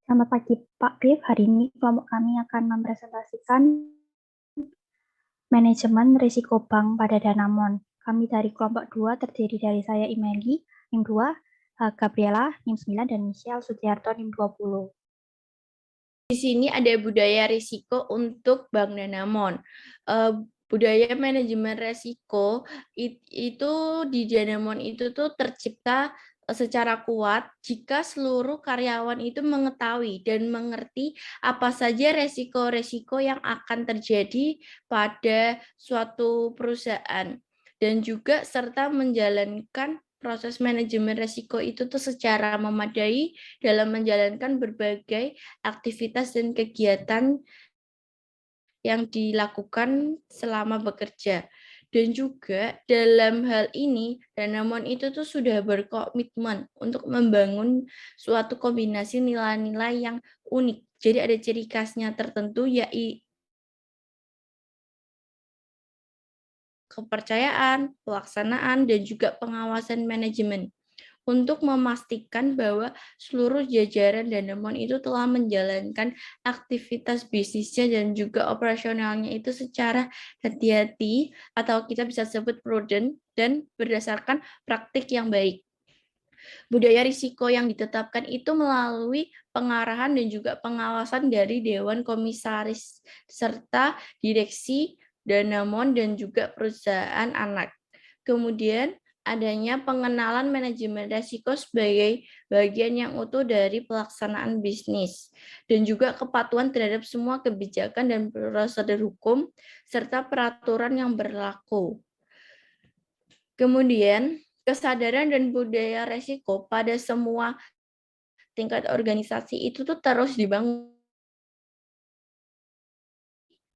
Selamat pagi Pak Rif, hari ini kelompok kami akan mempresentasikan manajemen risiko bank pada Danamon. Kami dari kelompok 2 terdiri dari saya Imeli, NIM 2, Gabriela, NIM 9, dan Michelle Sugiarto, NIM 20. Di sini ada budaya risiko untuk Bank Danamon. Budaya manajemen risiko itu di Danamon itu tuh tercipta secara kuat jika seluruh karyawan itu mengetahui dan mengerti apa saja resiko-resiko yang akan terjadi pada suatu perusahaan dan juga serta menjalankan proses manajemen risiko itu tuh secara memadai dalam menjalankan berbagai aktivitas dan kegiatan yang dilakukan selama bekerja. Dan juga dalam hal ini, Danamon itu tuh sudah berkomitmen untuk membangun suatu kombinasi nilai-nilai yang unik. Jadi ada ciri khasnya tertentu, yaitu kepercayaan, pelaksanaan, dan juga pengawasan manajemen, untuk memastikan bahwa seluruh jajaran Danamon itu telah menjalankan aktivitas bisnisnya dan juga operasionalnya itu secara hati-hati atau kita bisa sebut prudent dan berdasarkan praktik yang baik. Budaya risiko yang ditetapkan itu melalui pengarahan dan juga pengawasan dari Dewan Komisaris serta Direksi Danamon dan juga perusahaan anak. Kemudian adanya pengenalan manajemen risiko sebagai bagian yang utuh dari pelaksanaan bisnis dan juga kepatuhan terhadap semua kebijakan dan prosedur hukum serta peraturan yang berlaku. Kemudian kesadaran dan budaya risiko pada semua tingkat organisasi itu tuh terus dibangun.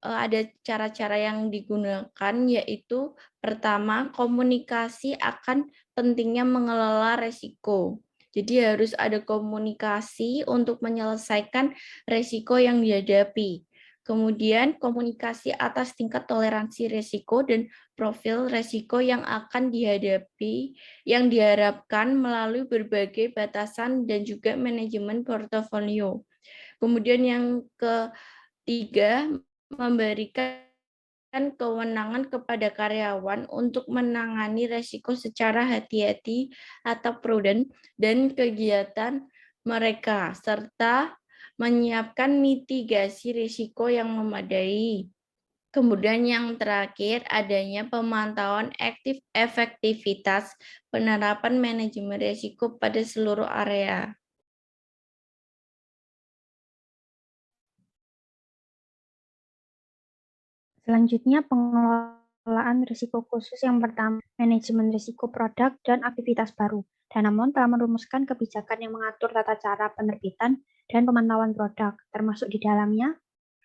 Ada cara-cara yang digunakan, yaitu pertama, komunikasi akan pentingnya mengelola resiko. Jadi harus ada komunikasi untuk menyelesaikan resiko yang dihadapi. Kemudian komunikasi atas tingkat toleransi resiko dan profil resiko yang akan dihadapi, yang diharapkan melalui berbagai batasan dan juga manajemen portofolio. Kemudian yang ketiga, memberikan kewenangan kepada karyawan untuk menangani resiko secara hati-hati atau prudent dan kegiatan mereka, serta menyiapkan mitigasi risiko yang memadai. Kemudian yang terakhir, adanya pemantauan efektivitas penerapan manajemen risiko pada seluruh area. Selanjutnya, pengelolaan risiko khusus yang pertama, manajemen risiko produk dan aktivitas baru. Danamon telah merumuskan kebijakan yang mengatur tata cara penerbitan dan pemantauan produk, termasuk di dalamnya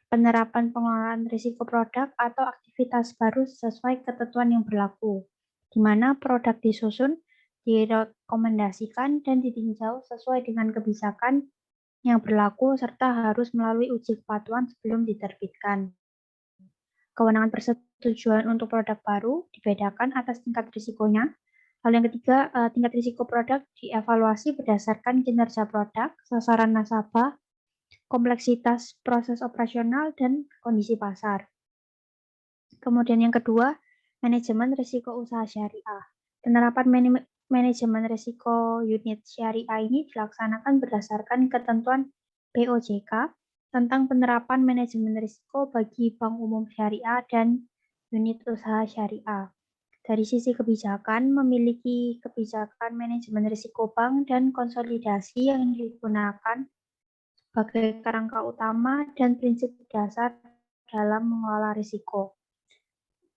penerapan pengelolaan risiko produk atau aktivitas baru sesuai ketentuan yang berlaku, di mana produk disusun, direkomendasikan, dan ditinjau sesuai dengan kebijakan yang berlaku serta harus melalui uji kepatuhan sebelum diterbitkan. Kewenangan persetujuan untuk produk baru dibedakan atas tingkat risikonya. Lalu yang ketiga, tingkat risiko produk dievaluasi berdasarkan kinerja produk, sasaran nasabah, kompleksitas proses operasional, dan kondisi pasar. Kemudian yang kedua, manajemen risiko usaha syariah. Penerapan manajemen risiko unit syariah ini dilaksanakan berdasarkan ketentuan BOJK tentang penerapan manajemen risiko bagi bank umum syariah dan unit usaha syariah. Dari sisi kebijakan, memiliki kebijakan manajemen risiko bank dan konsolidasi yang digunakan sebagai kerangka utama dan prinsip dasar dalam mengelola risiko.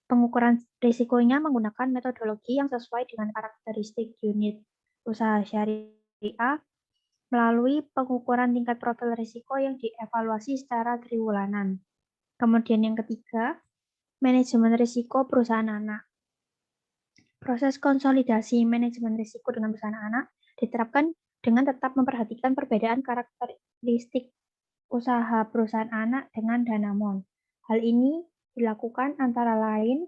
Pengukuran risikonya menggunakan metodologi yang sesuai dengan karakteristik unit usaha syariah melalui pengukuran tingkat profil risiko yang dievaluasi secara triwulanan. Kemudian yang ketiga, manajemen risiko perusahaan anak. Proses konsolidasi manajemen risiko dengan perusahaan anak diterapkan dengan tetap memperhatikan perbedaan karakteristik usaha perusahaan anak dengan Danamon. Hal ini dilakukan antara lain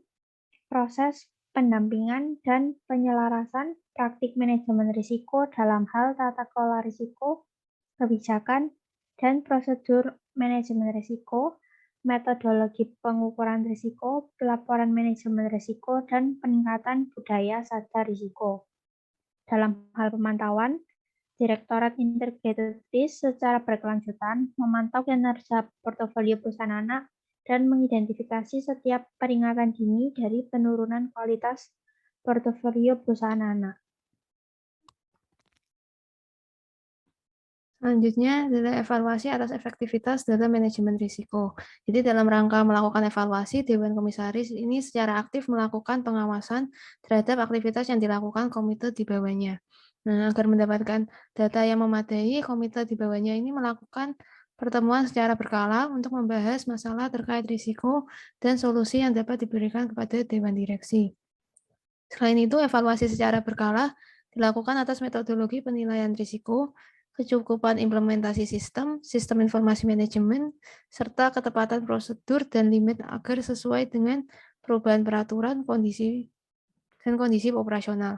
proses pendampingan dan penyelarasan praktik manajemen risiko dalam hal tata kelola risiko, kebijakan, dan prosedur manajemen risiko, metodologi pengukuran risiko, pelaporan manajemen risiko, dan peningkatan budaya sadar risiko. Dalam hal pemantauan, Direktorat Integrated Risk secara berkelanjutan memantau kinerja portofolio perusahaan anak dan mengidentifikasi setiap peringatan dini dari penurunan kualitas portofolio perusahaan anak. Selanjutnya adalah evaluasi atas efektivitas dalam manajemen risiko. Jadi dalam rangka melakukan evaluasi, Dewan Komisaris ini secara aktif melakukan pengawasan terhadap aktivitas yang dilakukan komite di bawahnya. Nah, agar mendapatkan data yang memadai, komite di bawahnya ini melakukan pertemuan secara berkala untuk membahas masalah terkait risiko dan solusi yang dapat diberikan kepada Dewan Direksi. Selain itu, evaluasi secara berkala dilakukan atas metodologi penilaian risiko, kecukupan implementasi sistem informasi manajemen, serta ketepatan prosedur dan limit agar sesuai dengan perubahan peraturan, kondisi operasional.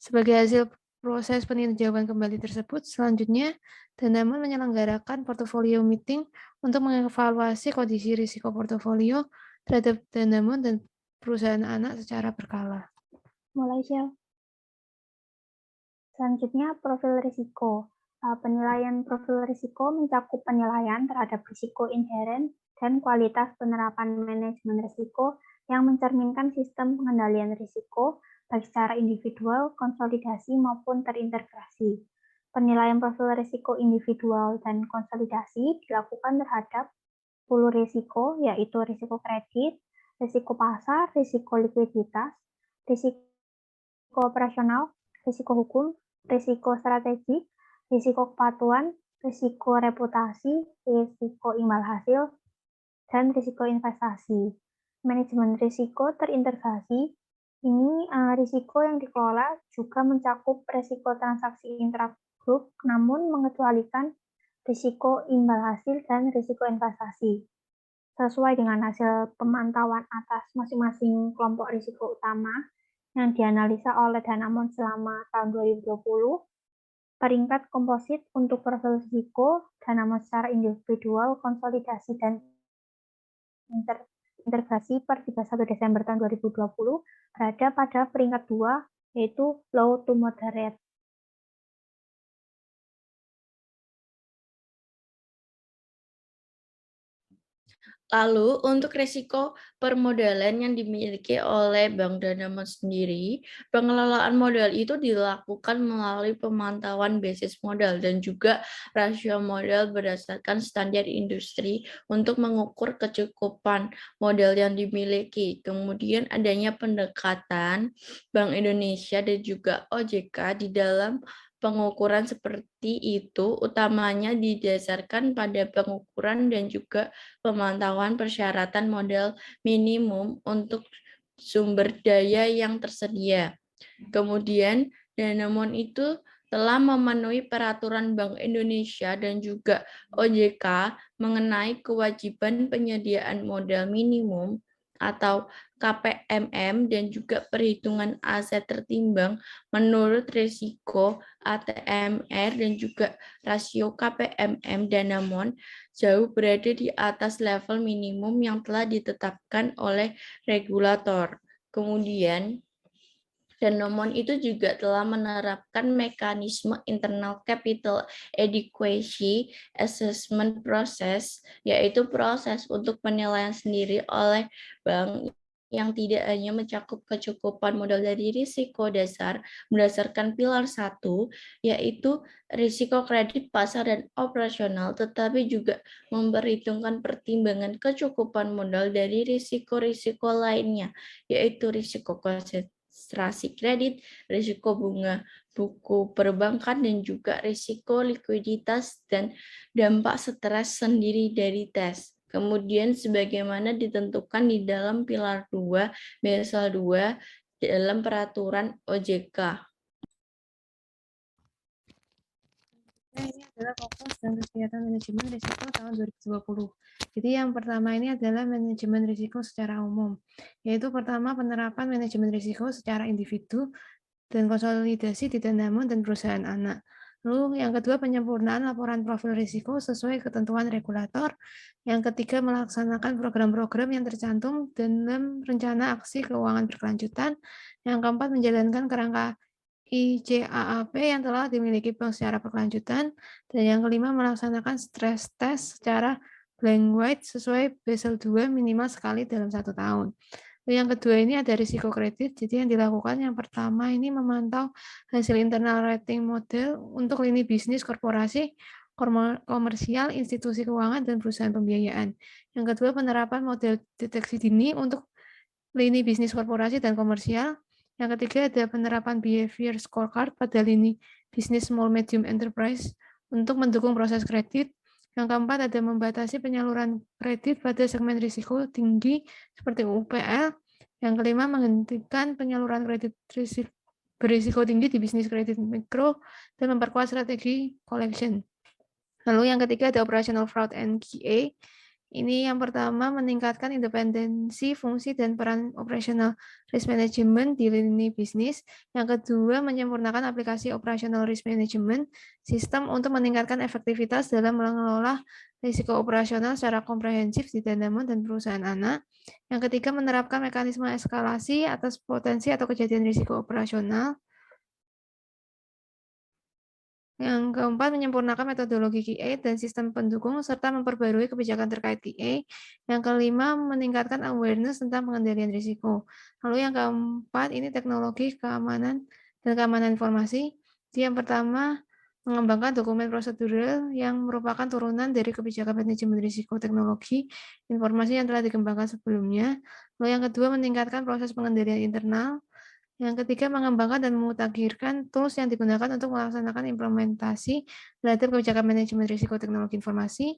Sebagai hasil proses peninjauan kembali tersebut, selanjutnya Danamon menyelenggarakan portfolio meeting untuk mengevaluasi kondisi risiko portofolio terhadap Danamon dan perusahaan anak secara berkala. Mulai, Shell. Selanjutnya, profil risiko. Penilaian profil risiko mencakup penilaian terhadap risiko inheren dan kualitas penerapan manajemen risiko yang mencerminkan sistem pengendalian risiko, baik secara individual, konsolidasi, maupun terintegrasi. Penilaian profil risiko individual dan konsolidasi dilakukan terhadap 10 risiko, yaitu risiko kredit, risiko pasar, risiko likuiditas, risiko operasional, risiko hukum, risiko strategik, risiko kepatuhan, risiko reputasi, risiko imbal hasil, dan risiko investasi. Manajemen risiko terintegrasi ini risiko yang dikelola juga mencakup risiko transaksi intragrup, namun mengecualikan risiko imbal hasil dan risiko investasi. Sesuai dengan hasil pemantauan atas masing-masing kelompok risiko utama yang dianalisa oleh Danamon selama tahun 2020, peringkat komposit untuk profil risiko Danamon secara individual, konsolidasi, dan integrasi per 31 Desember tahun 2020 berada pada peringkat 2, yaitu low to moderate. Lalu, untuk risiko permodalan yang dimiliki oleh Bank Danamon sendiri, pengelolaan modal itu dilakukan melalui pemantauan basis modal dan juga rasio modal berdasarkan standar industri untuk mengukur kecukupan modal yang dimiliki. Kemudian adanya pendekatan Bank Indonesia dan juga OJK di dalam pengukuran seperti itu utamanya didasarkan pada pengukuran dan juga pemantauan persyaratan modal minimum untuk sumber daya yang tersedia. Kemudian Danamon itu telah memenuhi peraturan Bank Indonesia dan juga OJK mengenai kewajiban penyediaan modal minimum atau KPMM dan juga perhitungan aset tertimbang menurut risiko ATMR dan juga rasio KPMM Danamon jauh berada di atas level minimum yang telah ditetapkan oleh regulator. Kemudian Danamon itu juga telah menerapkan mekanisme internal capital adequacy assessment process, yaitu proses untuk penilaian sendiri oleh bank yang tidak hanya mencakup kecukupan modal dari risiko dasar berdasarkan pilar 1, yaitu risiko kredit pasar dan operasional, tetapi juga memperhitungkan pertimbangan kecukupan modal dari risiko-risiko lainnya, yaitu risiko konsentrasi kredit, risiko bunga buku perbankan, dan juga risiko likuiditas dan dampak stres sendiri dari tes. Kemudian sebagaimana ditentukan di dalam pilar 2, Basel 2 dalam peraturan OJK. Nah, ini adalah fokus dan kegiatan manajemen risiko tahun 2020. Jadi yang pertama ini adalah manajemen risiko secara umum, yaitu pertama penerapan manajemen risiko secara individu dan konsolidasi di Danamon dan perusahaan anak. Lalu yang kedua, penyempurnaan laporan profil risiko sesuai ketentuan regulator. Yang ketiga, melaksanakan program-program yang tercantum dalam rencana aksi keuangan berkelanjutan. Yang keempat, menjalankan kerangka ICAAP yang telah dimiliki bank secara berkelanjutan. Dan yang kelima, melaksanakan stress test secara blank white sesuai Basel II minimal sekali dalam 1 tahun. Yang kedua ini ada risiko kredit. Jadi yang dilakukan yang pertama ini memantau hasil internal rating model untuk lini bisnis korporasi, komersial, institusi keuangan, dan perusahaan pembiayaan. Yang kedua, penerapan model deteksi dini untuk lini bisnis korporasi dan komersial. Yang ketiga, ada penerapan behavior scorecard pada lini bisnis small medium enterprise untuk mendukung proses kredit. Yang keempat, ada membatasi penyaluran kredit pada segmen risiko tinggi seperti UPL. Yang kelima, menghentikan penyaluran kredit berisiko tinggi di bisnis kredit mikro dan memperkuat strategi collection. Lalu yang ketiga, ada operational fraud and QA. Ini yang pertama, meningkatkan independensi, fungsi, dan peran operational risk management di lini bisnis. Yang kedua, menyempurnakan aplikasi operational risk management sistem untuk meningkatkan efektivitas dalam mengelola risiko operasional secara komprehensif di Danamon dan perusahaan anak. Yang ketiga, menerapkan mekanisme eskalasi atas potensi atau kejadian risiko operasional. Yang keempat, menyempurnakan metodologi QA dan sistem pendukung, serta memperbarui kebijakan terkait QA. Yang kelima, meningkatkan awareness tentang pengendalian risiko. Lalu yang keempat, ini teknologi keamanan dan keamanan informasi. Yang pertama, mengembangkan dokumen prosedural yang merupakan turunan dari kebijakan manajemen risiko teknologi informasi yang telah dikembangkan sebelumnya. Lalu yang kedua, meningkatkan proses pengendalian internal. Yang ketiga, mengembangkan dan memutakhirkan tools yang digunakan untuk melaksanakan implementasi terhadap kebijakan manajemen risiko teknologi informasi.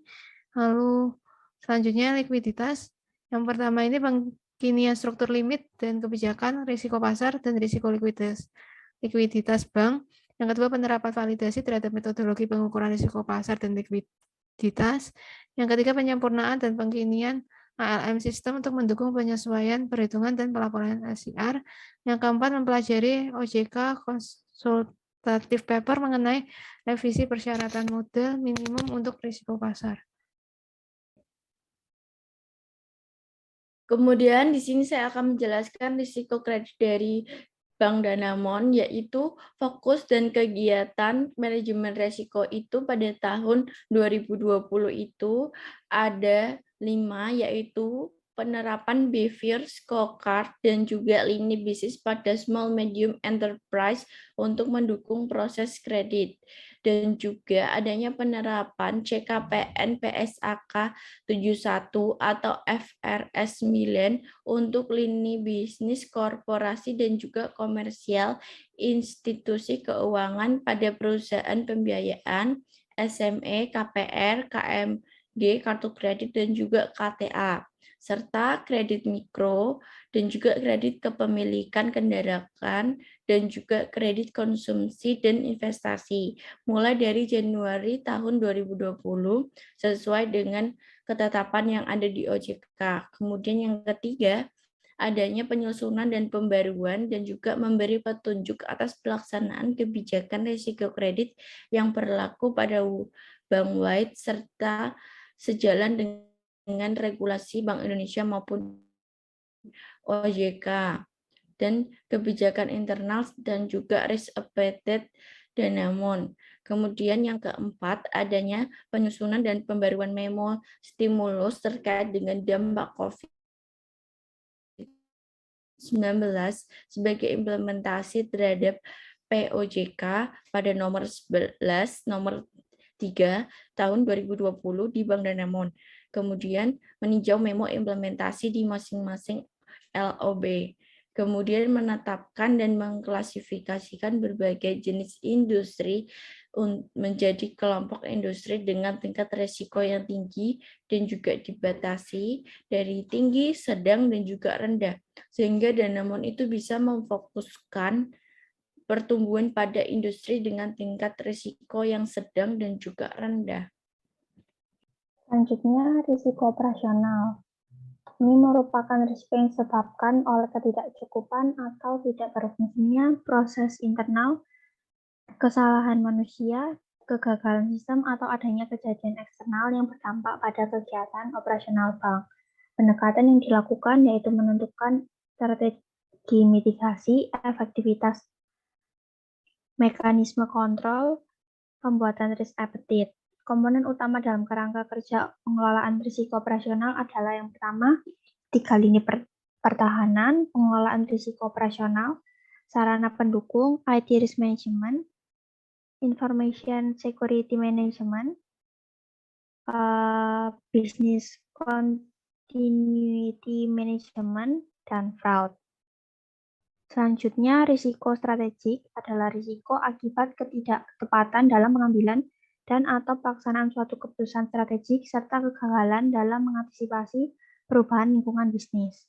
Lalu selanjutnya likuiditas. Yang pertama ini pengkinian struktur limit dan kebijakan risiko pasar dan risiko likuiditas bank. Yang kedua, penerapan validasi terhadap metodologi pengukuran risiko pasar dan likuiditas. Yang ketiga, penyempurnaan dan pengkinian ALM sistem untuk mendukung penyesuaian perhitungan dan pelaporan LCR. Yang keempat, mempelajari OJK konsultatif paper mengenai revisi persyaratan model minimum untuk risiko pasar. Kemudian di sini saya akan menjelaskan risiko kredit dari Bank Danamon, yaitu fokus dan kegiatan manajemen risiko itu pada tahun 2020 itu ada 5, yaitu penerapan behavior scorecard dan juga lini bisnis pada small medium enterprise untuk mendukung proses kredit. Dan juga adanya penerapan CKPN PSAK 71 atau FRS 9 untuk lini bisnis korporasi dan juga komersial institusi keuangan pada perusahaan pembiayaan, SME, KPR, KMG, kartu kredit, dan juga KTA, serta kredit mikro dan juga kredit kepemilikan kendaraan dan juga kredit konsumsi dan investasi mulai dari Januari tahun 2020 sesuai dengan ketetapan yang ada di OJK. Kemudian yang ketiga, adanya penyusunan dan pembaruan dan juga memberi petunjuk atas pelaksanaan kebijakan risiko kredit yang berlaku pada Bank Wide serta sejalan dengan regulasi Bank Indonesia maupun OJK dan kebijakan internal dan juga risk appetite Danamon. Kemudian yang keempat, adanya penyusunan dan pembaruan memo stimulus terkait dengan dampak COVID-19 sebagai implementasi terhadap POJK pada nomor 11, nomor 3 tahun 2020 di Bank Danamon. Kemudian meninjau memo implementasi di masing-masing LOB. Kemudian menetapkan dan mengklasifikasikan berbagai jenis industri menjadi kelompok industri dengan tingkat risiko yang tinggi dan juga dibatasi dari tinggi, sedang, dan juga rendah. Sehingga Danamon itu bisa memfokuskan pertumbuhan pada industri dengan tingkat risiko yang sedang dan juga rendah. Selanjutnya, risiko operasional. Ini merupakan risiko yang disebabkan oleh ketidakcukupan atau tidak berfungsinya proses internal kesalahan manusia, kegagalan sistem, atau adanya kejadian eksternal yang berdampak pada kegiatan operasional bank. Pendekatan yang dilakukan yaitu menentukan strategi mitigasi, efektivitas mekanisme kontrol, pembuatan risk appetite. Komponen utama dalam kerangka kerja pengelolaan risiko operasional adalah yang pertama, 3 lini pertahanan, pengelolaan risiko operasional, sarana pendukung, IT risk management, information security management, business continuity management, dan fraud. Selanjutnya, risiko strategik adalah risiko akibat ketidaktepatan dalam pengambilan dan atau pelaksanaan suatu keputusan strategik serta kegagalan dalam mengantisipasi perubahan lingkungan bisnis.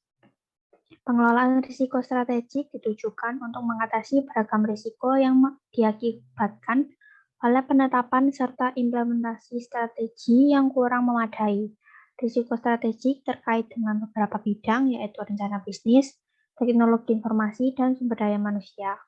Pengelolaan risiko strategik ditujukan untuk mengatasi beragam risiko yang diakibatkan oleh penetapan serta implementasi strategi yang kurang memadai. Risiko strategik terkait dengan beberapa bidang, yaitu rencana bisnis, teknologi informasi, dan sumber daya manusia.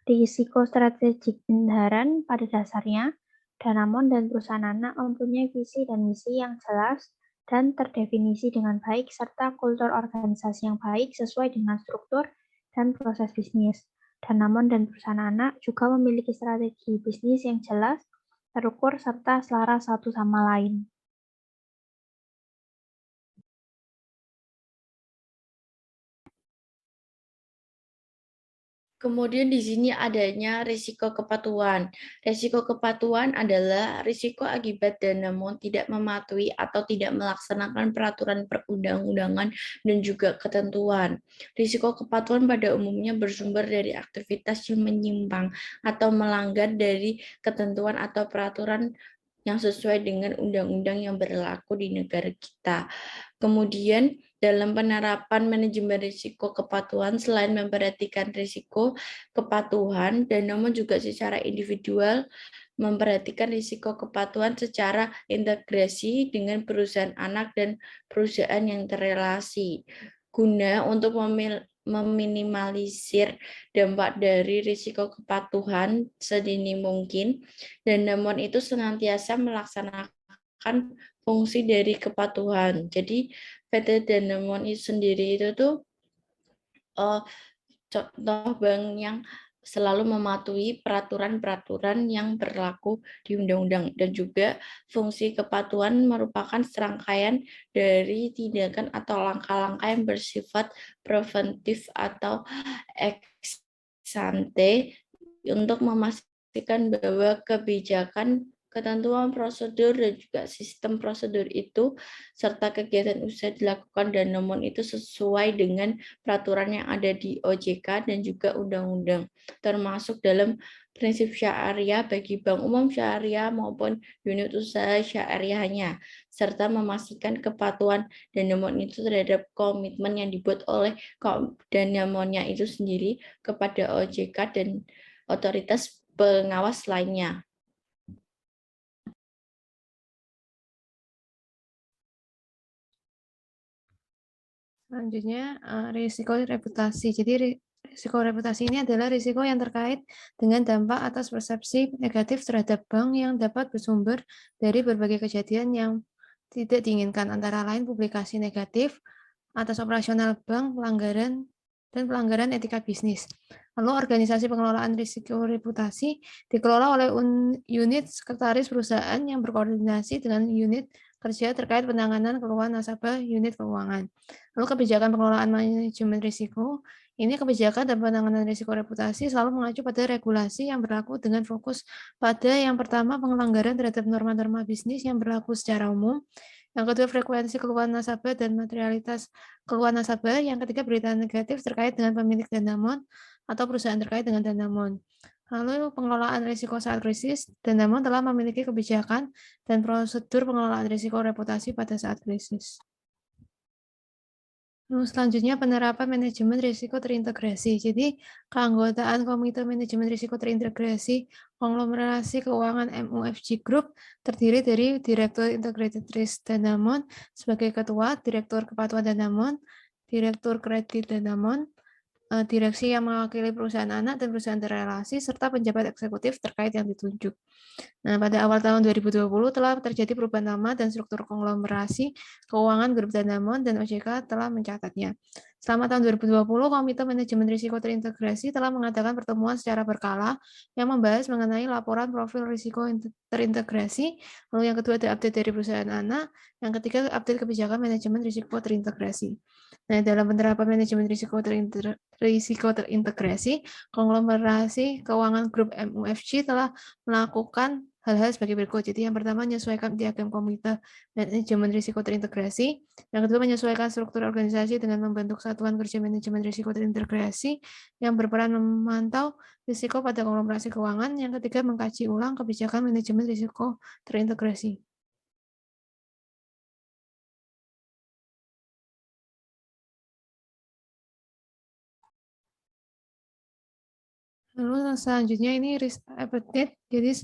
Risiko strategik bendahara pada dasarnya, Danamon dan perusahaan anak mempunyai visi dan misi yang jelas dan terdefinisi dengan baik, serta kultur organisasi yang baik sesuai dengan struktur dan proses bisnis. Danamon dan perusahaan anak juga memiliki strategi bisnis yang jelas, terukur, serta selaras satu sama lain. Kemudian di sini adanya risiko kepatuhan. Risiko kepatuhan adalah risiko akibat Danamon tidak mematuhi atau tidak melaksanakan peraturan perundang-undangan dan juga ketentuan. Risiko kepatuhan pada umumnya bersumber dari aktivitas yang menyimpang atau melanggar dari ketentuan atau peraturan yang sesuai dengan undang-undang yang berlaku di negara kita. Kemudian dalam penerapan manajemen risiko kepatuhan, selain memperhatikan risiko kepatuhan, Danamon juga secara individual memperhatikan risiko kepatuhan secara integrasi dengan perusahaan anak dan perusahaan yang terrelasi, guna untuk meminimalisir dampak dari risiko kepatuhan sedini mungkin. Danamon itu senantiasa melaksanakan fungsi dari kepatuhan. Jadi PT Danamon itu sendiri itu tuh contoh bank yang selalu mematuhi peraturan-peraturan yang berlaku di undang-undang, dan juga fungsi kepatuhan merupakan serangkaian dari tindakan atau langkah-langkah yang bersifat preventif atau ex ante untuk memastikan bahwa kebijakan, ketentuan prosedur, dan juga sistem prosedur itu serta kegiatan usaha dilakukan Danamon itu sesuai dengan peraturan yang ada di OJK dan juga undang-undang, termasuk dalam prinsip syariah bagi bank umum syariah maupun unit usaha syariahnya, serta memastikan kepatuhan Danamon itu terhadap komitmen yang dibuat oleh Danamonnya itu sendiri kepada OJK dan otoritas pengawas lainnya. Selanjutnya, risiko reputasi. Jadi, risiko reputasi ini adalah risiko yang terkait dengan dampak atas persepsi negatif terhadap bank yang dapat bersumber dari berbagai kejadian yang tidak diinginkan, antara lain publikasi negatif atas operasional bank, pelanggaran etika bisnis. Lalu, organisasi pengelolaan risiko reputasi dikelola oleh unit sekretaris perusahaan yang berkoordinasi dengan unit kerja terkait penanganan keluhan nasabah unit keuangan. Lalu kebijakan pengelolaan manajemen risiko, ini kebijakan dan penanganan risiko reputasi selalu mengacu pada regulasi yang berlaku dengan fokus pada yang pertama pelanggaran terhadap norma-norma bisnis yang berlaku secara umum, yang kedua frekuensi keluhan nasabah dan materialitas keluhan nasabah, yang ketiga berita negatif terkait dengan pemilik Danamon atau perusahaan terkait dengan Danamon. Lalu pengelolaan risiko saat krisis, Danamon telah memiliki kebijakan dan prosedur pengelolaan risiko reputasi pada saat krisis. Lalu selanjutnya penerapan manajemen risiko terintegrasi. Jadi keanggotaan Komite Manajemen Risiko Terintegrasi Konglomerasi Keuangan MUFG Group terdiri dari Direktur Integrated Risk Danamon sebagai Ketua, Direktur Kepatuhan Danamon, Direktur Kredit Danamon, direksi yang mewakili perusahaan anak dan perusahaan terrelasi, serta penjabat eksekutif terkait yang ditunjuk. Nah, pada awal tahun 2020 telah terjadi perubahan nama dan struktur konglomerasi keuangan Grup Danamon dan OJK telah mencatatnya. Selama tahun 2020, Komite Manajemen Risiko Terintegrasi telah mengadakan pertemuan secara berkala yang membahas mengenai laporan profil risiko terintegrasi, lalu yang kedua ada update dari perusahaan anak, yang ketiga update kebijakan manajemen risiko terintegrasi. Nah, dalam penerapan manajemen risiko terintegrasi, konglomerasi keuangan grup MUFG telah melakukan hal-hal sebagai berikut. Jadi yang pertama menyesuaikan piagam komite manajemen risiko terintegrasi, yang kedua menyesuaikan struktur organisasi dengan membentuk satuan kerja manajemen risiko terintegrasi yang berperan memantau risiko pada konglomerasi keuangan, yang ketiga mengkaji ulang kebijakan manajemen risiko terintegrasi. Lalu selanjutnya ini risk appetite, jadi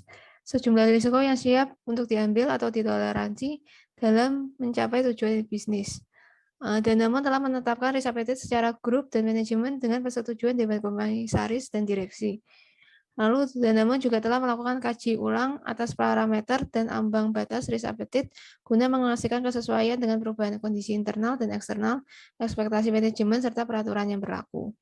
sejumlah risiko yang siap untuk diambil atau ditoleransi dalam mencapai tujuan bisnis. Danamon telah menetapkan risk appetite secara grup dan manajemen dengan persetujuan Dewan Komisaris dan Direksi. Lalu Danamon juga telah melakukan kaji ulang atas parameter dan ambang batas risk appetite guna memastikan kesesuaian dengan perubahan kondisi internal dan eksternal, ekspektasi manajemen, serta peraturan yang berlaku.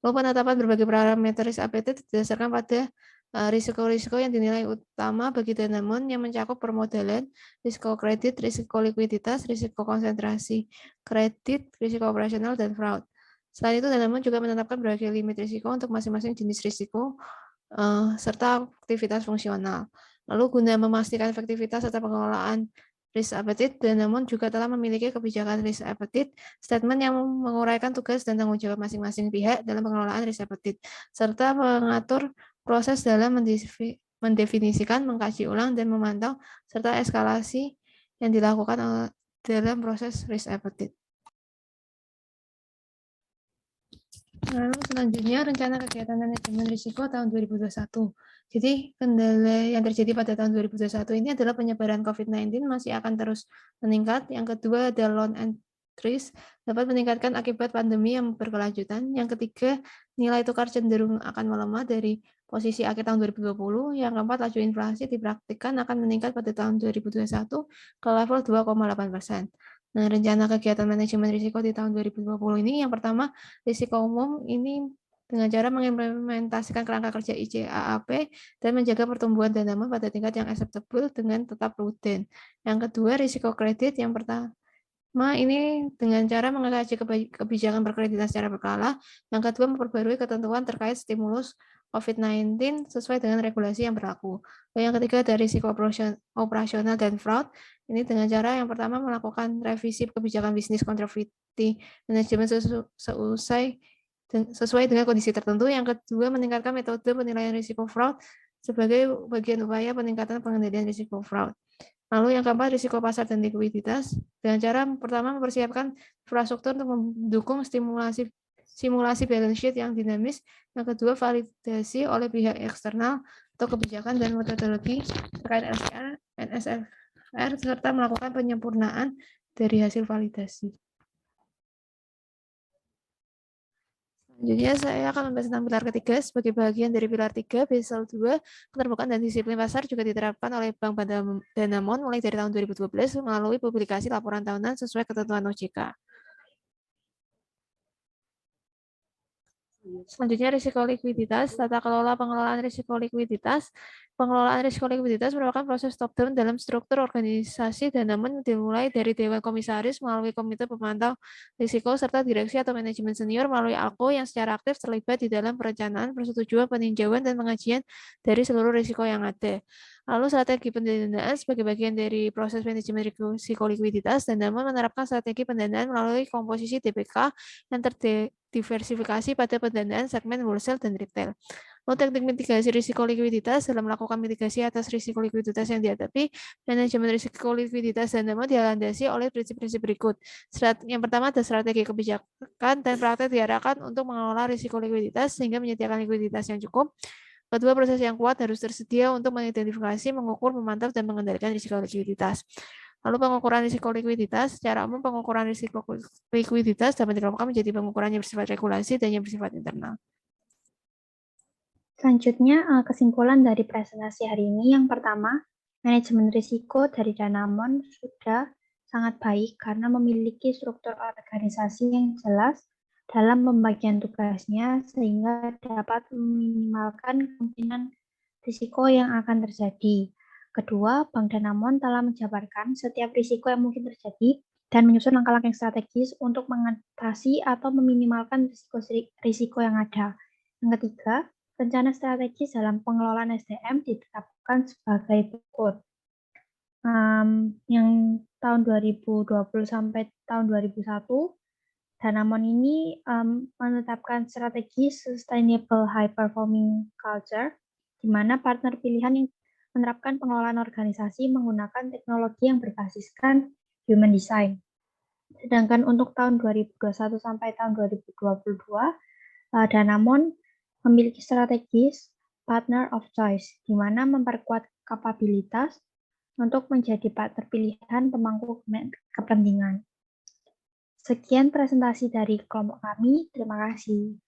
Lalu penetapan berbagai parameter risk appetite didasarkan pada risiko-risiko yang dinilai utama bagi Danamon yang mencakup permodalan, risiko kredit, risiko likuiditas, risiko konsentrasi kredit, risiko operasional, dan fraud. Selain itu, Danamon juga menetapkan berbagai limit risiko untuk masing-masing jenis risiko serta aktivitas fungsional. Lalu guna memastikan efektivitas serta pengelolaan risk appetite, Danamon juga telah memiliki kebijakan risk appetite statement yang menguraikan tugas dan tanggung jawab masing-masing pihak dalam pengelolaan risk appetite, serta mengatur proses dalam mendefinisikan, mengkaji ulang, dan memantau, serta eskalasi yang dilakukan dalam proses risk appetite. Lalu selanjutnya rencana kegiatan manajemen risiko tahun 2021. Jadi kendala yang terjadi pada tahun 2021 ini adalah penyebaran COVID-19 masih akan terus meningkat. Yang kedua ada loan entries dapat meningkatkan akibat pandemi yang berkelanjutan. Yang ketiga nilai tukar cenderung akan melemah dari posisi akhir tahun 2020. Yang keempat laju inflasi dipraktikkan akan meningkat pada tahun 2021 ke level 2,8%. Nah, rencana kegiatan manajemen risiko di tahun 2020 ini yang pertama, risiko umum ini dengan cara mengimplementasikan kerangka kerja ICAAP dan menjaga pertumbuhan Danamon pada tingkat yang acceptable dengan tetap prudent. Yang kedua, risiko kredit yang pertama ini dengan cara mengkaji kebijakan berkreditan secara berkala. Yang kedua, memperbarui ketentuan terkait stimulus COVID-19 sesuai dengan regulasi yang berlaku. Yang ketiga, dari risiko operasional dan fraud. Ini dengan cara yang pertama melakukan revisi kebijakan bisnis conservative manajemen sesuai dengan kondisi tertentu. Yang kedua, meningkatkan metode penilaian risiko fraud sebagai bagian upaya peningkatan pengendalian risiko fraud. Lalu yang keempat, risiko pasar dan likuiditas. Dengan cara pertama mempersiapkan infrastruktur untuk mendukung simulasi balance sheet yang dinamis. Yang kedua, validasi oleh pihak eksternal atau kebijakan dan metodologi terkait SR, NSFR, serta melakukan penyempurnaan dari hasil validasi. Selanjutnya saya akan membahas tentang pilar ketiga. Sebagai bagian dari pilar 3, Basel 2, keterbukaan dan disiplin pasar juga diterapkan oleh Bank Danamon mulai dari tahun 2012 melalui publikasi laporan tahunan sesuai ketentuan OJK. Selanjutnya risiko likuiditas, tata kelola pengelolaan risiko likuiditas. Pengelolaan risiko likuiditas merupakan proses top-down dalam struktur organisasi Danamon dimulai dari Dewan Komisaris melalui Komite Pemantau Risiko serta Direksi atau Manajemen Senior melalui ALCO yang secara aktif terlibat di dalam perencanaan, persetujuan, peninjauan, dan pengajian dari seluruh risiko yang ada. Lalu strategi pendanaan sebagai bagian dari proses manajemen risiko likuiditas, Danamon menerapkan strategi pendanaan melalui komposisi DPK yang terdiversifikasi pada pendanaan segmen wholesale dan retail. Lalu teknik mitigasi risiko likuiditas dalam melakukan mitigasi atas risiko likuiditas yang dihadapi, manajemen risiko likuiditas Danamon dilandasi oleh prinsip-prinsip berikut. Yang pertama ada strategi kebijakan dan praktek diarahkan untuk mengelola risiko likuiditas sehingga menyediakan likuiditas yang cukup. Kedua, proses yang kuat harus tersedia untuk mengidentifikasi, mengukur, memantau, dan mengendalikan risiko likuiditas. Lalu pengukuran risiko likuiditas, secara umum pengukuran risiko likuiditas dapat dikelompokkan menjadi pengukuran yang bersifat regulasi dan yang bersifat internal. Selanjutnya, kesimpulan dari presentasi hari ini. Yang pertama, manajemen risiko dari Danamon sudah sangat baik karena memiliki struktur organisasi yang jelas dalam pembagian tugasnya sehingga dapat meminimalkan kemungkinan risiko yang akan terjadi. Kedua, Bank Danamon telah menjabarkan setiap risiko yang mungkin terjadi dan menyusun langkah-langkah yang strategis untuk mengatasi atau meminimalkan risiko yang ada. Yang ketiga, rencana strategis dalam pengelolaan SDM ditetapkan sebagai berikut. Yang tahun 2020 sampai tahun 2001, Danamon ini menetapkan strategi Sustainable High Performing Culture, di mana partner pilihan yang menerapkan pengelolaan organisasi menggunakan teknologi yang berbasiskan human design. Sedangkan untuk tahun 2021 sampai tahun 2022, Danamon memiliki strategis partner of choice, di mana memperkuat kapabilitas untuk menjadi partner pilihan pemangku kepentingan. Sekian presentasi dari kelompok kami. Terima kasih.